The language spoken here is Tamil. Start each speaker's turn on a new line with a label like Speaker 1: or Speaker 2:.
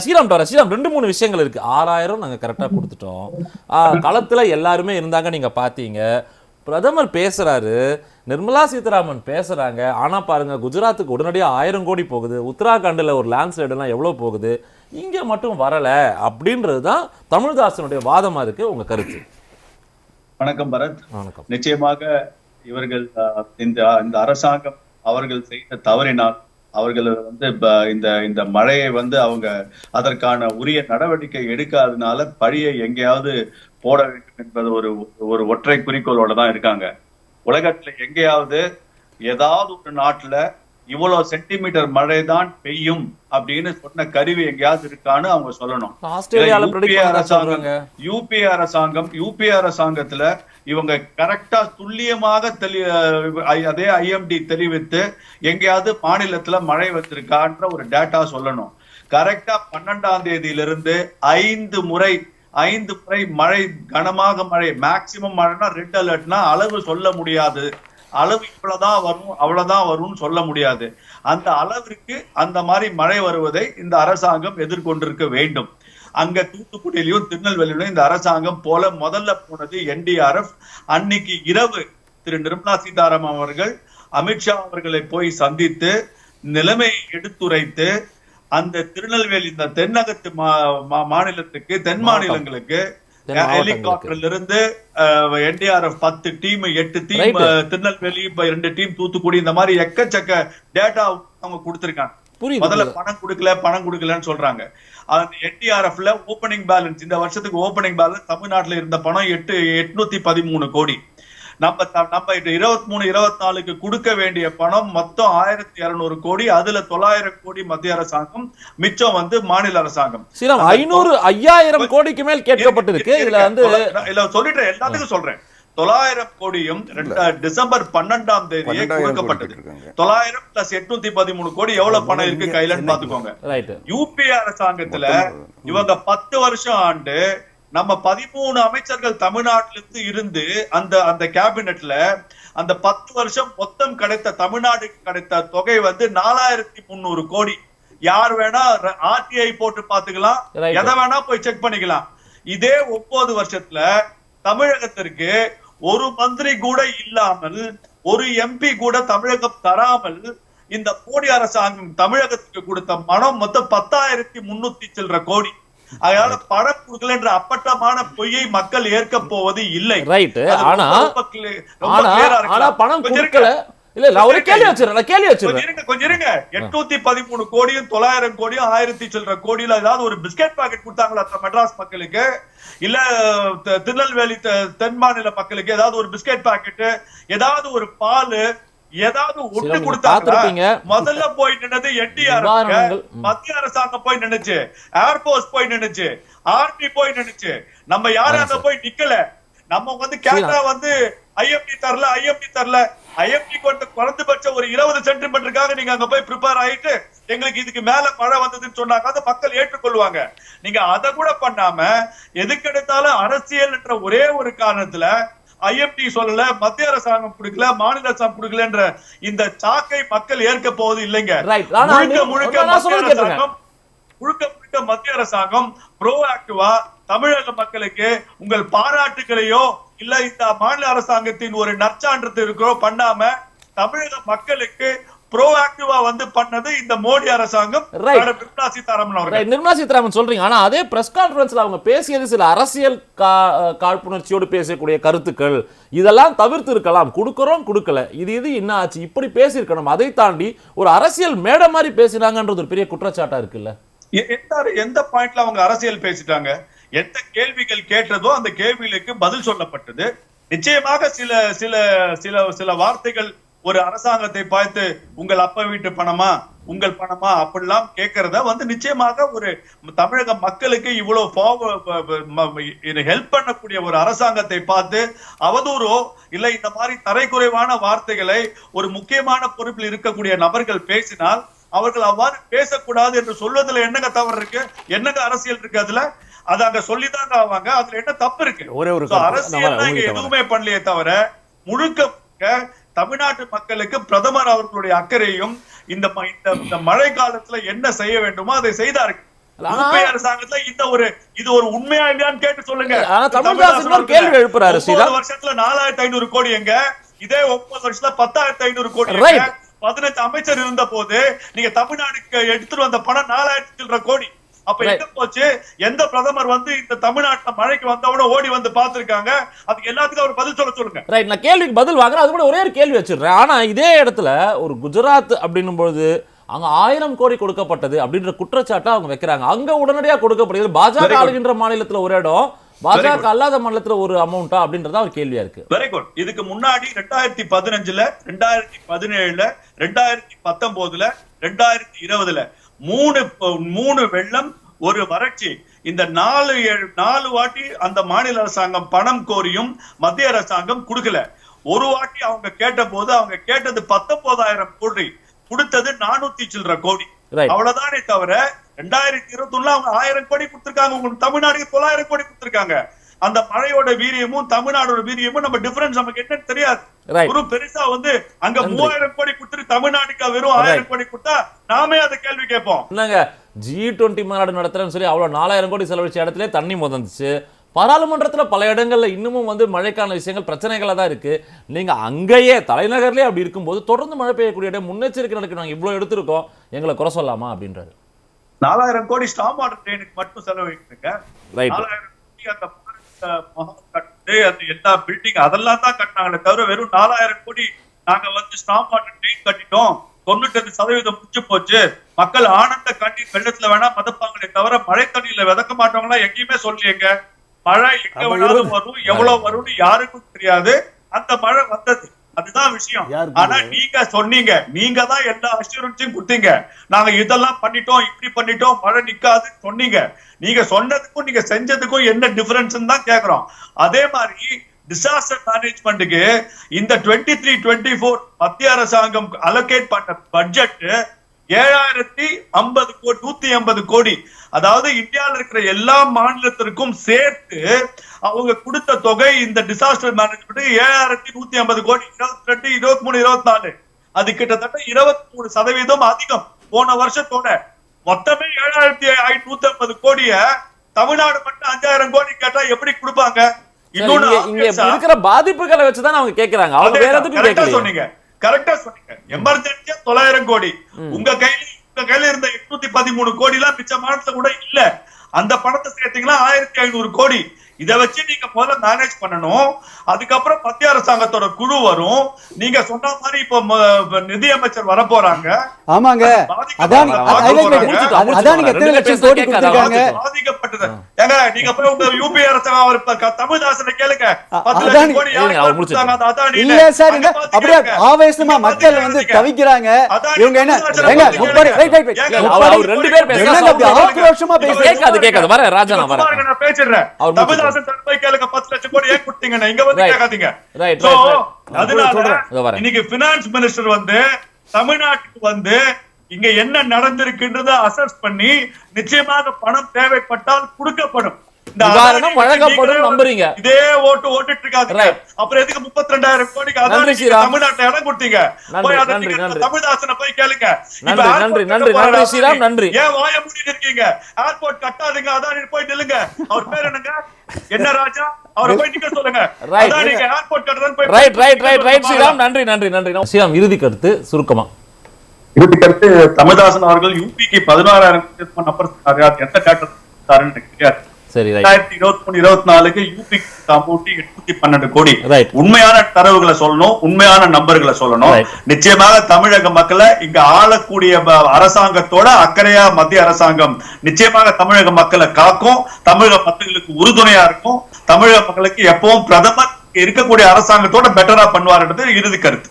Speaker 1: ஸ்ரீராம் 2-3 விஷயங்கள் இருக்கு. 6000 நாங்க கரெக்டா கொடுத்துட்டோம். களத்துல எல்லாருமே இருந்தாங்க, நீங்க பாத்தீங்க. பிரதமர் பேசுறாரு, நிர்மலா சீதாராமன் பேசுறாங்க. ஆனா பாருங்க, குஜராத்துக்கு உடனடியா 1000 கோடி போகுது, உத்தராகண்ட்ல ஒரு லேண்ட்ஸ்லைடுலாம் எவ்வளவு போகுது, இங்க மட்டும் வரல அப்படின்றதுதான் தமிழ்தாசனுடைய வாதமா இருக்கு. உங்க கருத்து?
Speaker 2: வணக்கம் பரத்.
Speaker 1: வணக்கம்.
Speaker 2: நிச்சயமாக இவர்கள் இந்த அரசாங்கம் அவர்கள் செய்த தவறினால் அவர்கள் இந்த மழையை அவங்க அதற்கான உரிய நடவடிக்கை எடுக்காதனால பழியை எங்கேயாவது போட வேண்டும் என்பது ஒரு ஒற்றை குறிக்கோளோட தான் இருக்காங்க. உலகத்துல எங்கேயாவது ஏதாவது ஒரு நாட்டுல இவ்வளவு சென்டிமீட்டர் மழை தான் பெய்யும் அப்படின்னு சொன்ன கருவி எங்கேயாவது இருக்கான்னு அவங்க சொல்லணும். யூபி அரசாங்கத்துல இவங்க கரெக்டா துல்லியமாக அதே IMD தெரிவித்து எங்கேயாவது மாநிலத்துல மழை வந்திருக்கான்ற ஒரு டேட்டா சொல்லணும். கரெக்டா 12ஆம் தேதியிலிருந்து 5 முறை மழை, கனமாக மழை, மேக்சிமம் மழைனா ரெட் அலர்ட்னா அளவு சொல்ல முடியாது. அளவு இவ்வளவுதான் வரும் அவ்வளவுதான் வரும்னு சொல்ல முடியாது. அந்த அளவிற்கு அந்த மாதிரி மழை வருவதை இந்த அரசாங்கம் எதிர்கொண்டிருக்க வேண்டும். அங்க தூத்துக்குடியிலையும் திருநெல்வேலியிலும் இந்த அரசாங்கம் போல முதல்ல போனது NDRF. அன்னைக்கு இரவு திரு நிர்மலா சீதாராமன் அவர்கள் அமித்ஷா அவர்களை போய் சந்தித்து நிலைமையை எடுத்துரைத்து அந்த திருநெல்வேலி இந்த தென்னகத்து மாநிலத்துக்கு, தென் மாநிலங்களுக்கு ஹெலிகாப்டர்ல இருந்து NDRF 10 team, 8 team Tirunelveli, 2 team Thoothukudi, இந்த மாதிரி எக்கச்சக்க டேட்டா அவங்க கொடுத்திருக்காங்க. முதல்ல பணம் கொடுக்கலன்னு சொல்றாங்க. NDRFல ஓபனிங் பேலன்ஸ், இந்த வருஷத்துக்கு ஓபனிங் பேலன்ஸ் தமிழ்நாட்டுல இருந்த பணம் 813 கோடி. நம்ம 23-24க்கு கொடுக்க வேண்டிய பணம் மொத்தம் 1200 கோடி. அதுல 900 கோடி மத்திய அரசாங்கம், மிச்சம் மாநில அரசாங்கம்.
Speaker 1: 5000 கோடிக்கு மேல் கேட்கப்பட்டிருக்கு.
Speaker 2: இதுல சொல்லிட்டேன், எல்லாத்துக்கும் சொல்றேன். 900 கோடியும் டிசம்பர் 12ஆம் தேதியே கொடுக்கப்பட்டது. 900 பிளஸ் 813 கோடி எவ்வளவு பணம் இருக்கு கையிலன்னு பாத்துக்கோங்க. யூபி அரசாங்கத்துல இவங்க 10 வருஷம் ஆண்டு நம்ம 13 அமைச்சர்கள் தமிழ்நாட்டிலிருந்து இருந்து அந்த கேபினெட்ல அந்த 10 வருஷம் மொத்தம் கிடைத்த தமிழ்நாடுக்கு கிடைத்த தொகை 4300 கோடி. யார் வேணா RTI போட்டு பாத்துக்கலாம், எதை வேணா போய் செக் பண்ணிக்கலாம். இதே 9 வருஷத்துல தமிழகத்திற்கு ஒரு மந்திரி கூட இல்லாமல், ஒரு MP கூட தமிழகம் தராமல் இந்த மோடி அரசாங்கம் தமிழகத்துக்கு கொடுத்த பணம் மொத்தம் 10,300 சில்லற கோடி. அதனால பணம் கொடுக்கல என்ற அப்பட்டமான பொய்யை மக்கள் ஏற்க போவது இல்லை.
Speaker 1: பணம் கொடுக்கல.
Speaker 2: கொஞ்சம் இருங்க. 813 கோடியும் 900 கோடியும் 1000 சில்லற கோடியில ஏதாவது ஒரு பிஸ்கட் பாக்கெட் கொடுத்தாங்களா மெட்ராஸ் மக்களுக்கு? இல்ல திருநெல்வேலி தென் மாநில மக்களுக்கு ஏதாவது ஒரு பிஸ்கட் பாக்கெட், ஏதாவது ஒரு பால், ஏதாவது ஒட்டு கொடுத்தாங்க? முதல்ல போய் நின்னது NDRF, மத்திய அரசாங்கம் போய் நின்னுச்சு, ஏர்போர்ஸ் போய் நின்னுச்சு, ஆர்மி போய் நின்னுச்சு. நம்ம யாரும் அங்க போய் நிக்கல. நம்ம கேட்டா IMD தரல. IMD கொண்டு குறைந்தபட்சம் ஒரு 20 சென்டிமீட்டருக்காக நீங்க அங்க போய் ப்ரிப்பேர் ஆயிட்டு எங்களுக்கு இதுக்கு மேல மழை வந்ததுன்னு சொன்னாங்க, அதை மக்கள் ஏற்றுக்கொள்வாங்க. நீங்க அதை கூட பண்ணாம எதுக்கு எடுத்தாலும் அரசியல் என்ற ஒரே ஒரு காரணத்துல IMD சொல்லல, மத்திய அரசாங்கம் கொடுக்கல, மாநில அரசாங்கம் கொடுக்கலன்ற இந்த சாக்கை மக்கள் ஏற்க போவது இல்லைங்க. முழுக்க மத்திய அரசாங்கம் ப்ரோஆக்டிவா தமிழக மக்களுக்கு உங்கள் பாராட்டுகளையோ இல்ல இந்த மாநில அரசாங்கத்தின் ஒரு நற்சான்றது இருக்கோ பண்ணாம தமிழக மக்களுக்கு ப்ரோஆக்டிவா பண்ணது இந்த மோடி அரசாங்கம், நிர்மலா சீதாராமன் அவர்கள்.
Speaker 1: நிர்மலா சீதாராமன் சொல்றீங்க, ஆனா அதே பிரஸ் கான்ஃபரன்ஸ்ல அவங்க பேசியது சில அரசியல் காழ்ப்புணர்ச்சியோடு பேசக்கூடிய கருத்துக்கள், இதெல்லாம் தவிர்த்து இருக்கலாம். கொடுக்கல, இது என்ன ஆச்சு, இப்படி பேசியிருக்கணும். அதை தாண்டி ஒரு அரசியல் மேடை மாதிரி பேசினாங்கன்றது ஒரு பெரிய குற்றச்சாட்டா இருக்குல்ல?
Speaker 2: எந்த பாயிண்ட்ல அவங்க அரசியல் பேசிட்டாங்க? எந்த கேள்விகள் கேட்டதோ அந்த கேள்விகளுக்கு பதில் சொல்லப்பட்டது. நிச்சயமாக சில சில சில சில வார்த்தைகள் ஒரு அரசாங்கத்தை பார்த்து உங்கள் அப்பா வீட்டு பணமா, உங்கள் பணமா அப்படிலாம் கேட்கறத நிச்சயமாக ஒரு தமிழக மக்களுக்கு இவ்வளவு ஹெல்ப் பண்ணக்கூடிய ஒரு அரசாங்கத்தை பார்த்து அவதூறோ இல்ல இந்த மாதிரி தரைக்குறைவான வார்த்தைகளை ஒரு முக்கியமான பொறுப்பில் இருக்கக்கூடிய நபர்கள் பேசினால் அவர்கள் அவ்வாறு பேசக்கூடாது என்று சொல்வதில் என்னங்க தவறு இருக்கு? என்னங்க அரசியல் இருக்கு? அதுல அது அங்க சொல்லிதாங்க ஆவாங்க. அதுல என்ன தப்பு இருக்கு? அரசியல் எதுவுமே பண்ணலையே தவிர முழுக்க தமிழ்நாட்டு மக்களுக்கு பிரதமர் அவர்களுடைய அக்கறையும் இந்த மழை காலத்துல என்ன செய்ய வேண்டுமோ அதை செய்தார்கள். யூபிஏ அரசாங்கத்துல இது ஒரு உண்மையா இல்லையான்னு கேட்டு சொல்லுங்க.
Speaker 1: தமிழ்தாசன் ஒரு கேள்வி எழுப்புறாரு.
Speaker 2: 9 வருஷத்துல 4500 கோடி எங்க, இதே 9 வருஷத்துல 10,500 கோடி, 15 அமைச்சர் இருந்த போது நீங்க தமிழ்நாடுக்கு எடுத்துட்டு வந்த பணம் 4000 கோடி. அப்ப எங்க போச்சு? எந்த பிரதமர் வந்து இந்த தமிழ்நாட்டுல மழைக்கு வந்தவன ஓடி வந்து பாத்துருக்காங்க? அதுக்கு எல்லாத்துக்கும் அவர் பதில் சொல்லுங்க.
Speaker 1: ரைட், நான் கேள்விக்கு பதில் வாங்குறேன். அது கூட ஒரே ஒரு கேள்வி வச்சிடுறேன். ஆனா இதே இடத்துல ஒரு குஜராத் அப்படின்னும் பொழுது அங்க 1000 கோடி கொடுக்கப்பட்டது அப்படின்ற குற்றச்சாட்டை அவங்க வைக்கிறாங்க. அங்க உடனடியா கொடுக்கப்படுகிறது. பாஜக ஆளுகின்ற மாநிலத்துல ஒரு இடம், பாஜக அல்லாத மாநிலத்துல ஒரு அமௌண்டா அப்படின்றத ஒரு கேள்வியா இருக்கு.
Speaker 2: Very good. இதுக்கு முன்னாடி 2015ல 2017ல 2019ல 2020ல மூணு வெள்ளம், ஒரு வறட்சி. இந்த 4 வாட்டி அந்த மாநில அரசாங்கம் பணம் கோரியும் மத்திய அரசாங்கம் கொடுக்கல. ஒரு வாட்டி அவங்க கேட்ட போது அவங்க கேட்டது 19,000 கோடி, கொடுத்தது 400 சில்லற கோடி. அவ்வளவுதானே தவிர 2021 அவங்க 1000 கோடி கொடுத்திருக்காங்க. உங்களுக்கு தமிழ்நாடுக்கு 900 கோடி கொடுத்திருக்காங்க. அந்த மழையோட வீரியமும் தமிழ்நாடோட வீரியமும் நம்ம டிஃபரன்ஸ் நமக்கு என்னன்னு தெரியாது. ஒரு பெருசா வந்து அங்க 3000 கோடி கொடுத்துட்டு தமிழ்நாடுக்கு வெறும் 1000 கோடி கொடுத்தா நாமே அதை கேள்வி கேட்போம்.
Speaker 1: என்னங்க G20 மாநாடு நடத்துறேன்னு சொல்லி அவ்வளவு 4000 கோடி செலவழிச்ச இடத்துல தண்ணி முதந்துச்சு. பாராளுமன்றத்துல பல இடங்கள்ல இன்னமும் வந்து மழைக்கான விஷயங்கள் பிரச்சனைகளா தான் இருக்கு. நீங்க அங்கேயே தலைநகர்லயே அப்படி இருக்கும்போது தொடர்ந்து மழை பெய்யக்கூடிய இடம் முன்னெச்சரிக்கை நடக்கு, நாங்க இவ்வளவு எடுத்திருக்கோம், எங்களை குறை சொல்லாமா அப்படின்றாரு.
Speaker 2: 4000 கோடி ஸ்டாம் வாட்டர் ட்ரெயினுக்கு மட்டும் செலவழிக்கிறீங்க. 4000 கோடி அந்த அந்த எல்லா பில்டிங் அதெல்லாம் தான் கட்டினாங்களே தவிர வெறும் 4000 கோடி நாங்க வந்து ஸ்டாம் வாட்டர் ட்ரெயின் கட்டிட்டோம், 95% முடிச்சு போச்சு, மக்கள் ஆனந்த கண்ணீர் வெள்ளத்துல வேணா மதப்பாங்களே தவிர மழை தண்ணியில விதக்க மாட்டவங்களா எங்கேயுமே சொல்லியங்க. மழை எங்க வேணாலும் வரும், எவ்வளவு வரும்னு யாருக்கும் தெரியாது. அந்த மழை வந்தது, அதுதான் விஷயம். ஆனா நீங்க சொன்னீங்க, நீங்க தான் எல்லா அஷ்யூரன்ஸையும் கொடுத்தீங்க, நாங்க இதெல்லாம் பண்ணிட்டோம், இப்படி பண்ணிட்டோம், மழை நிக்காதுன்னு சொன்னீங்க. நீங்க சொன்னதுக்கும் நீங்க செஞ்சதுக்கும் என்ன டிஃபரன்ஸ் தான் கேக்குறோம். அதே மாதிரி டிசாஸ்டர் மேனேஜ்மெண்ட்டுக்கு இந்த 23-24 மத்திய அரசாங்கம் அலோகேட் பண்ண பட்ஜெட் 7,050 கோடி, 180 கோடி. அதாவது இந்தியாவில் இருக்கிற எல்லா மாநிலத்திற்கும் சேர்த்து அவங்க கொடுத்த தொகை இந்த டிசாஸ்டர் மேனேஜ்மெண்ட் 7,150 கோடி. 22, 23, 24 அது கிட்டத்தட்ட 23% அதிகம் போன வருஷத்தோட. மொத்தமே 7,150 கோடிய தமிழ்நாடு மட்டும் 5,000 கோடி கேட்டா எப்படி கொடுப்பாங்க?
Speaker 1: இங்க இருக்கிற பாதிப்புகளை வச்சுதான் அவங்க கேக்குறாங்க. அவங்க வேற எதுக்கு கேட்கல.
Speaker 2: சொன்னீங்க, கரெக்டா சொன்னீங்க. எமர்ஜென்சியா 900 கோடி உங்க கையில இருந்த 813 கோடி எல்லாம் மிச்ச மாநிலத்துல கூட இல்ல. அந்த பணத்தை சேர்த்தீங்கன்னா 1,500 கோடி. இதை வச்சு நீங்க முதல்ல மேனேஜ் பண்ணணும். அதுக்கப்புறம் மத்திய அரசாங்கத்தோட குழு வரும். நீங்க சொன்ன மாதிரி இப்ப நிதி அமைச்சர் வர போறாங்க.
Speaker 3: ஆமாங்க,
Speaker 2: பாதிக்கப்பட்டது. ஏங்க நீங்க போய் உங்க யூபி அரசாங்கம் தமிழ்தாசனை கேளுங்க, 10 லட்சம் கோடி
Speaker 3: இல்ல சார். அப்படியே ஆவேசமா மக்கள் வந்து தவிக்கிறாங்க. இவங்க என்ன ஆக்ரோஷமா
Speaker 1: பேசுறாங்க. கேட்காது வர ராஜா வர
Speaker 2: நான் பேசுறேன். தமிழ்தாசன் போய் கேளுங்க, 10 லட்சம் கோடி ஏன் கொடுத்தீங்க, இங்க வந்து கேட்காதீங்க. அதனால இன்னைக்கு பினான்ஸ் மினிஸ்டர் வந்து தமிழ்நாட்டுக்கு வந்து இங்க என்ன நடந்திருக்குன்றத அசஸ் பண்ணி நிச்சயமாக பணம் தேவைப்பட்டால் கொடுக்கப்படும்.
Speaker 1: வழங்கப்படும் நம்புறீங்க.
Speaker 2: இதே ஓட்டுட்டு இருக்காங்க. அப்புறம் எதுக்கு 32,000 கோடிக்கு தமிழ்நாட்டுல இடம் கொடுத்தீங்க? தமிழ்தாசனை போய் கேளுங்க.
Speaker 1: நன்றி ஸ்ரீராம், நன்றி.
Speaker 2: ஏன் வாய மூடிட்டு இருக்கீங்க? ஏர்போர்ட் கட்டாதீங்க, அதானி போய் நில்லுங்க. அவர் பேர் என்னங்க? என்ன ராஜா? அவரை போய் நிக்க சொல்லுங்க. அதானிங்க ஏர்போர்ட் கட்டதான் போய்.
Speaker 1: ரைட் ஸ்ரீராம், நன்றி ஸ்ரீராம். இறுதி கருத்து சுருக்கமா.
Speaker 2: இறுதி கருத்து, தமிழ்தாசன் அவர்கள் யூபிக்கு 16,000 நம்பர் எந்த கேட்டாருன்னு தெரியாது. 2023-24 யூபிக்கு அமௌண்ட் 812 கோடி. உண்மையான தரவுகளை சொல்லணும், உண்மையான நம்பர்களை சொல்லணும். நிச்சயமாக தமிழக மக்களை இங்க ஆளக்கூடிய அரசாங்கத்தோட அக்கறையா மத்திய அரசாங்கம் நிச்சயமாக தமிழக மக்களை காக்கும், தமிழக மக்களுக்கு உறுதுணையா இருக்கும். தமிழக மக்களுக்கு எப்பவும் பிரதமர் இருக்கக்கூடிய அரசாங்கத்தோட பெட்டரா பண்ணுவார்ன்றது இறுதி கருத்து.